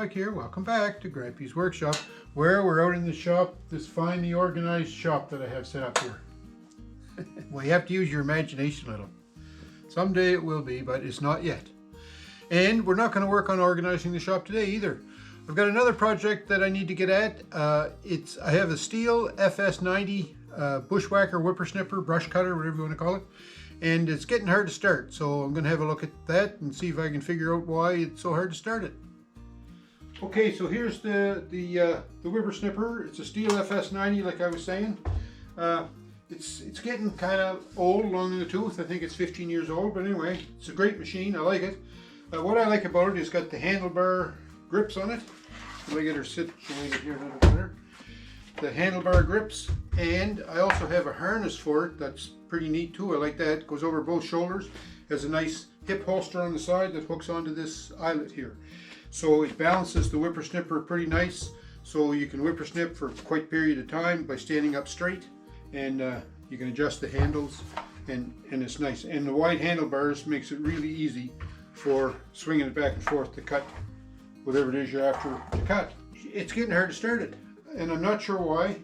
Mike here. Welcome back to Grampie's workshop, where we're out in the shop, this finely organized shop that I have set up here. Well, you have to use your imagination a little. Someday it will be, but it's not yet. And we're not going to work on organizing the shop today either. I've got another project that I need to get at. I have a Stihl FS90 bushwhacker, whippersnipper, brush cutter, whatever you want to call it. And it's getting hard to start, so I'm going to have a look at that and see if I can figure out why it's so hard to start it. Okay, so here's the whippersnipper. It's a Stihl FS90, like I was saying. It's getting kind of old, long in the tooth. I think it's 15 years old, but anyway, it's a great machine. I like it. What I like about it is got the handlebar grips on it. Let me get her situated here a little better. The handlebar grips, and I also have a harness for it that's pretty neat too. I like that. It goes over both shoulders. Has a nice hip holster on the side that hooks onto this eyelet here. So it balances the whippersnipper pretty nice, so you can whippersnip for quite a period of time by standing up straight, and you can adjust the handles, and it's nice. And the wide handlebars makes it really easy for swinging it back and forth to cut whatever it is you're after to cut. It's getting hard to start it, and I'm not sure why,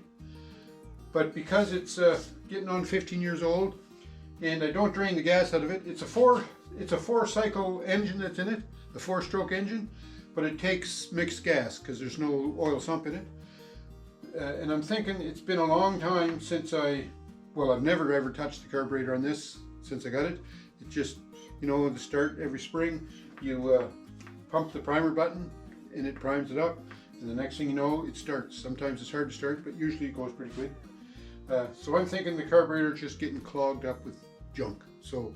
but because it's getting on 15 years old and I don't drain the gas out of it. It's a four cycle engine that's in it, the 4-stroke engine, but it takes mixed gas because there's no oil sump in it. And I'm thinking it's been a long time since I've never ever touched the carburetor on this since I got it. It just, you know, at the start every spring you pump the primer button and it primes it up, and the next thing you know it starts. Sometimes it's hard to start, but usually it goes pretty quick. So I'm thinking the carburetor is just getting clogged up with junk. So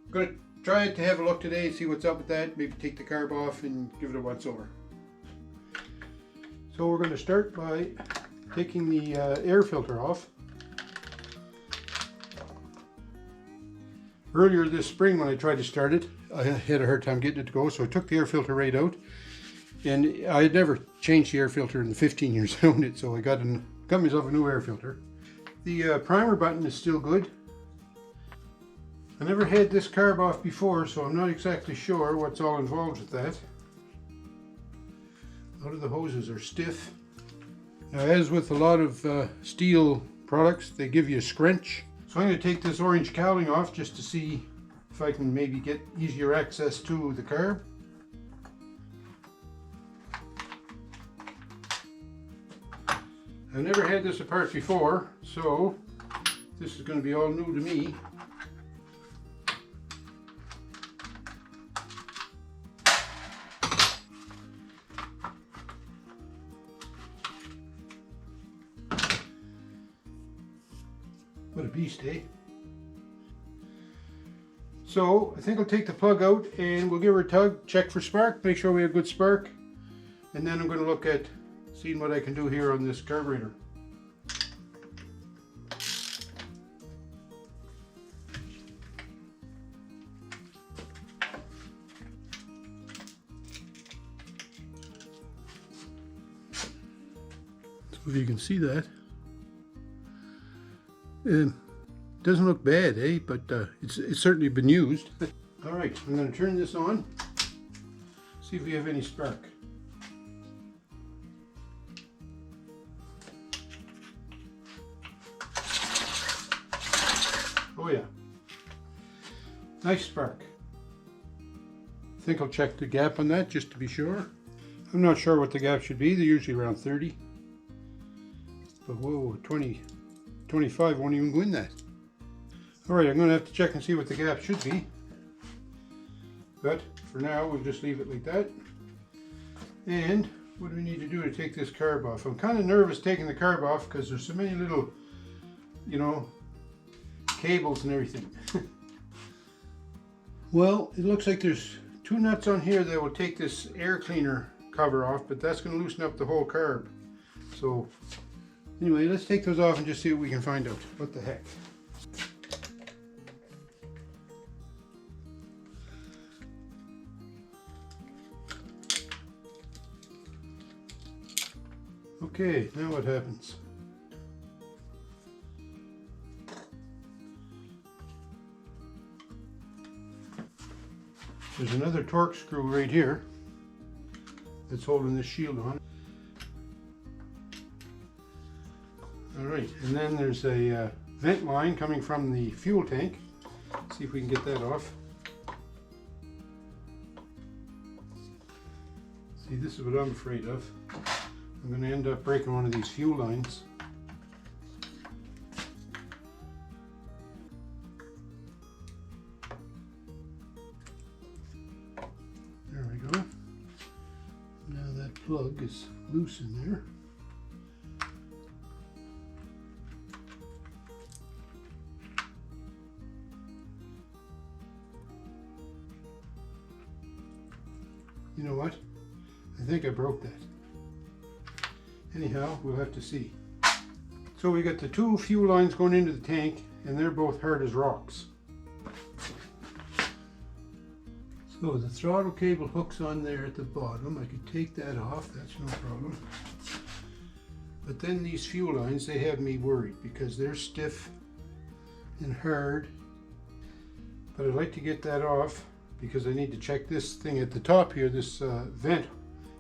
I'm going to try to have a look today, see what's up with that, maybe take the carb off and give it a once over. So we're going to start by taking the air filter off. Earlier this spring when I tried to start it, I had a hard time getting it to go, so I took the air filter right out. And I had never changed the air filter in the 15 years I owned it, so I got myself a new air filter. The primer button is still good. I never had this carb off before, so I'm not exactly sure what's all involved with that. A lot of the hoses are stiff. Now, as with a lot of Stihl products, they give you a scrunch. So I'm going to take this orange cowling off just to see if I can maybe get easier access to the carb. I've never had this apart before, so this is going to be all new to me. What a beast, eh? So I think I'll take the plug out and we'll give her a tug, check for spark, make sure we have good spark, and then I'm going to look at seeing what I can do here on this carburetor. So if you can see that, it doesn't look bad, eh? But it's certainly been used. All right, I'm going to turn this on, see if we have any spark. Oh yeah, nice spark. I think I'll check the gap on that just to be sure. I'm not sure what the gap should be. They're usually around 30. But whoa, 20, 25 won't even go in that. All right, I'm going to have to check and see what the gap should be. But for now, we'll just leave it like that. And what do we need to do to take this carb off? I'm kind of nervous taking the carb off because there's so many little, you know, cables and everything. Well, it looks like there's 2 nuts on here that will take this air cleaner cover off, but that's going to loosen up the whole carb. So anyway, let's take those off and just see what we can find out. What the heck? Okay, now what happens? There's another torque screw right here that's holding this shield on. Alright, and then there's a vent line coming from the fuel tank. See if we can get that off. See, this is what I'm afraid of. I'm going to end up breaking one of these fuel lines. There we go. Now that plug is loose in there. You know what? I think I broke that. Anyhow, we'll have to see. So we got the two fuel lines going into the tank, and they're both hard as rocks. So the throttle cable hooks on there at the bottom. I could take that off, that's no problem. But then these fuel lines, they have me worried because they're stiff and hard. But I'd like to get that off because I need to check this thing at the top here, this vent,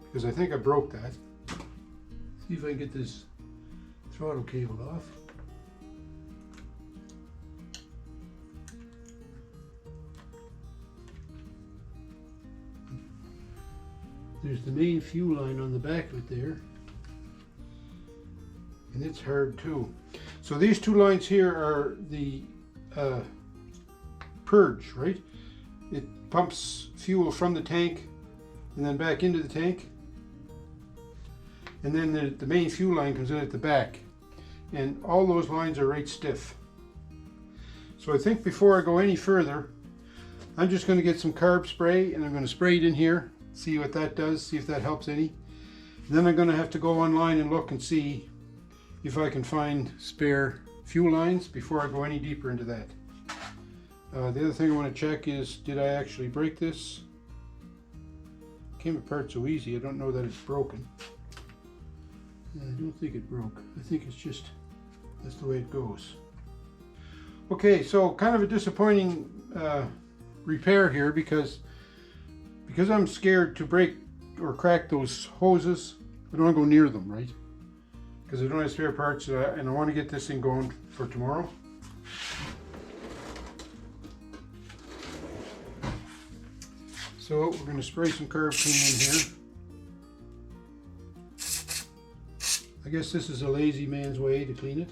because I think I broke that. See if I can get this throttle cable off. There's the main fuel line on the back of it there, and it's hard too. So these two lines here are the purge, right? It pumps fuel from the tank and then back into the tank. And then the main fuel line comes in at the back. And all those lines are right stiff. So I think before I go any further, I'm just going to get some carb spray and I'm going to spray it in here, see what that does, see if that helps any. And then I'm going to have to go online and look and see if I can find spare fuel lines before I go any deeper into that. The other thing I want to check is, did I actually break this? It came apart so easy, I don't know that it's broken. I don't think it broke. I think it's just, that's the way it goes. Okay, so kind of a disappointing repair here because I'm scared to break or crack those hoses. I don't want to go near them, right? Because I don't have spare parts and I want to get this thing going for tomorrow. So we're going to spray some carb clean in here. I guess this is a lazy man's way to clean it.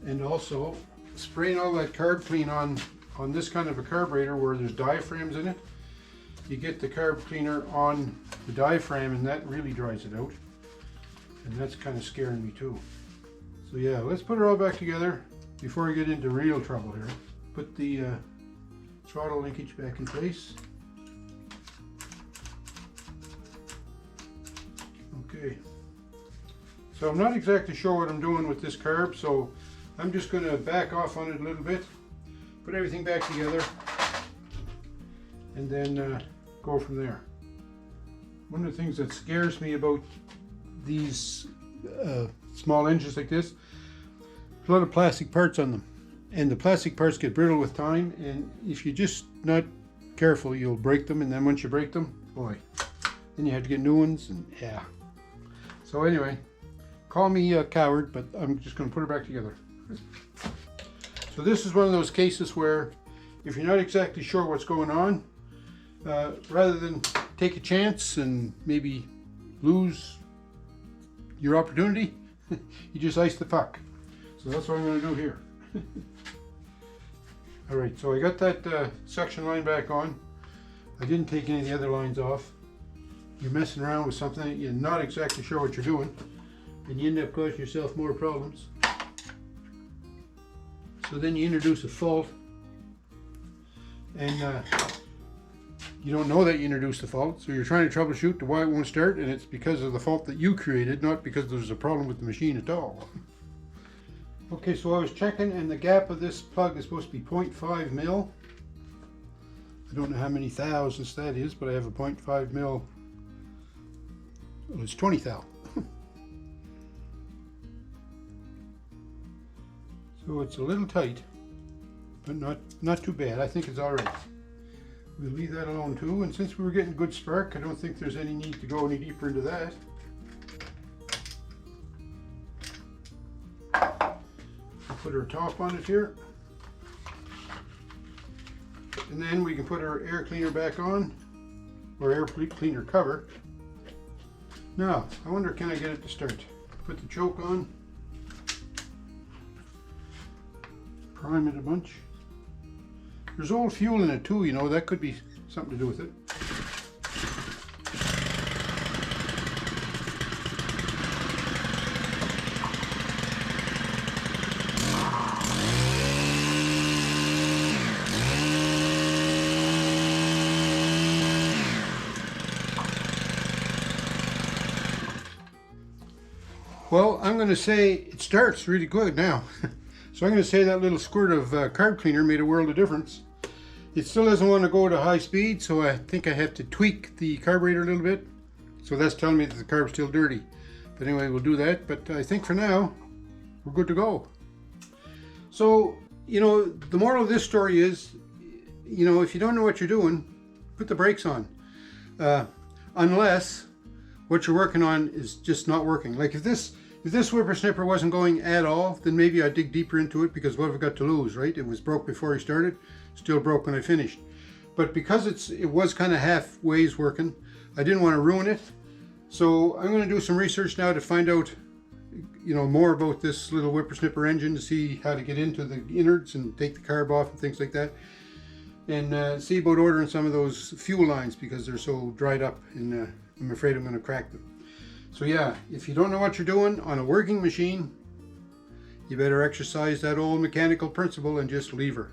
And also spraying all that carb clean on this kind of a carburetor where there's diaphragms in it. You get the carb cleaner on the diaphragm and that really dries it out. And that's kind of scaring me too. So yeah, let's put it all back together before I get into real trouble here. Put the throttle linkage back in place. Okay. So I'm not exactly sure what I'm doing with this carb, so I'm just going to back off on it a little bit, put everything back together, and then go from there. One of the things that scares me about these small engines like this, there's a lot of plastic parts on them, and the plastic parts get brittle with time, and if you're just not careful, you'll break them, and then once you break them, boy, then you have to get new ones, and yeah. So anyway, call me a coward, but I'm just going to put it back together. So this is one of those cases where if you're not exactly sure what's going on, rather than take a chance and maybe lose your opportunity, you just ice the puck. So that's what I'm going to do here. Alright, so I got that suction line back on. I didn't take any of the other lines off. You're messing around with something that you're not exactly sure what you're doing, and you end up causing yourself more problems. So then you introduce a fault, and you don't know that you introduced the fault, so you're trying to troubleshoot why it won't start, and it's because of the fault that you created, not because there's a problem with the machine at all. Okay, so I was checking, and the gap of this plug is supposed to be 0.5 mil. I don't know how many thousandths that is, but I have a 0.5 mil. Well, it's 20 thou. So it's a little tight, but not too bad. I think it's all right. We'll leave that alone too. And since we were getting good spark, I don't think there's any need to go any deeper into that. We'll put our top on it here. And then we can put our air cleaner back on, or air cleaner cover. Now, I wonder, can I get it to start? Put the choke on. Prime it a bunch. There's old fuel in it too, you know, that could be something to do with it. Well, I'm going to say it starts really good now. So I'm going to say that little squirt of carb cleaner made a world of difference. It still doesn't want to go to high speed, so I think I have to tweak the carburetor a little bit. So that's telling me that the carb's still dirty. But anyway, we'll do that. But I think for now, we're good to go. So, you know, the moral of this story is, you know, if you don't know what you're doing, put the brakes on. Unless what you're working on is just not working. Like if this whippersnapper wasn't going at all, then maybe I'd dig deeper into it, because what have I got to lose, right? It was broke before I started, still broke when I finished. But because it was kind of halfways working, I didn't want to ruin it. So I'm going to do some research now to find out, you know, more about this little whippersnapper engine, to see how to get into the innards and take the carb off and things like that. And see about ordering some of those fuel lines, because they're so dried up, and I'm afraid I'm going to crack them. So yeah, if you don't know what you're doing on a working machine, you better exercise that old mechanical principle and just leave her.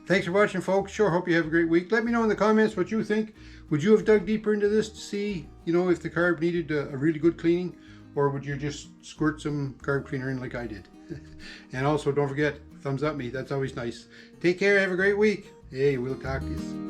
Thanks for watching, folks. Sure hope you have a great week. Let me know in the comments what you think. Would you have dug deeper into this to see, you know, if the carb needed a really good cleaning, or would you just squirt some carb cleaner in like I did? And also, don't forget, thumbs up me. That's always nice. Take care. Have a great week. Hey, we'll talk to you.